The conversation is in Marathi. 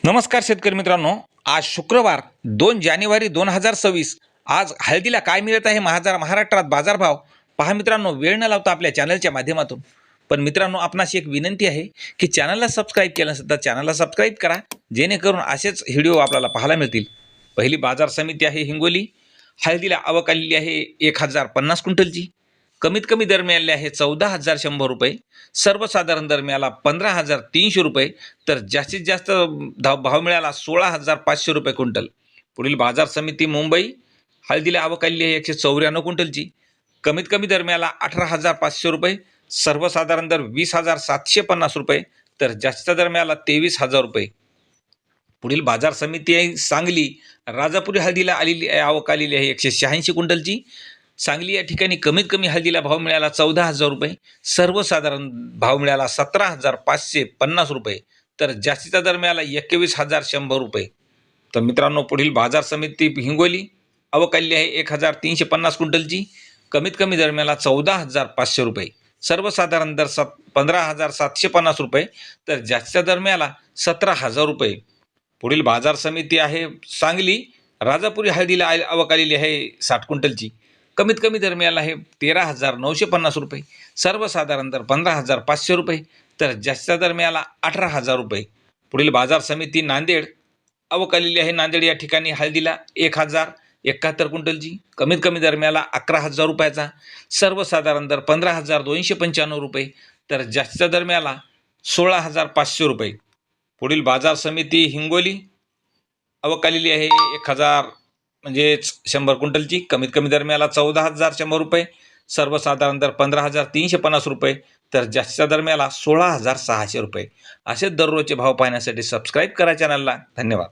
नमस्कार शेतकरी मित्रांनो, आज शुक्रवार 2 जानेवारी 2026. आज हळदीला काय मिळत आहे महाराष्ट्रात बाजारभाव पहा मित्रांनो. वेळ न लावता आपल्या चॅनलच्या माध्यमातून. पण मित्रांनो, आपणास एक विनंती आहे की चॅनलला सबस्क्राईब केलं नसेल तर चॅनलला सबस्क्राईब करा, जेणेकरून असेच व्हिडिओ आपल्याला पाहायला मिळतील. पहिली बाजार समिती आहे हिंगोली. हळदीला आवक आलेली आहे 1050 क्विंटलची. कमीत कमी दर मिळाले आहे 14,100 रुपये. सर्वसाधारण दर मिळाला 15,300 रुपये. तर जास्तीत जास्त भाव मिळाला 16,500 रुपये क्विंटल. पुढील बाजार समिती मुंबई. हळदीला आवक आलेली आहे 194 क्विंटलची. कमीत कमी दर मिळाला 18,500 रुपये. सर्वसाधारण दर 20,750 रुपये. तर जास्तीचा दर मिळाला 23,000 रुपये. पुढील बाजार समिती आहे सांगली. राजापुरी हळदीला आवक आलेली आहे 186 क्विंटलची. सांगली या ठिकाणी कमीत कमी हळदीला भाव मिळाला 14,000 रुपये. सर्वसाधारण भाव मिळाला 17,550 रुपये. तर जास्तीचा दर मिळाला 21,100 रुपये. तर मित्रांनो, पुढील बाजार समिती हिंगोली. आवक आलेली आहे 1,350 क्विंटलची. कमीत कमी दर मिळाला 14,500 रुपये. सर्वसाधारण दर 15,750 रुपये. तर जास्तीचा दर मिळाला 17,000 रुपये. पुढील बाजार समिती आहे सांगली. राजापुरी हळदीला आवक आलेली आहे 60 क्विंटलची. कमीत कमी दर मिळाला आहे 13,950 रुपये. सर्वसाधारण दर 15,500 रुपये. तर जास्तीचा दर मिळाला 18,000 रुपये. पुढील बाजार समिती नांदेड. आवक आलेली आहे नांदेड या ठिकाणी हळदीला 1,071 क्विंटलची. कमीत कमी दर मिळाला 11,000 रुपयाचा. सर्वसाधारण दर 15,295 रुपये. तर जास्तीचा दर मिळाला 16,500 रुपये. पुढील बाजार समिती हिंगोली. आवक आलेली आहे 1,000 क्विंटलची. कमीत कमी दर मिळाला 14,100 रुपये. सर्वसाधारण दर 15,350 रुपये. तर जास्तीचा दर मिळाला 16,600 रुपये. असेच दररोजचे भाव पाहण्यासाठी सबस्क्राईब करा चॅनलला. धन्यवाद.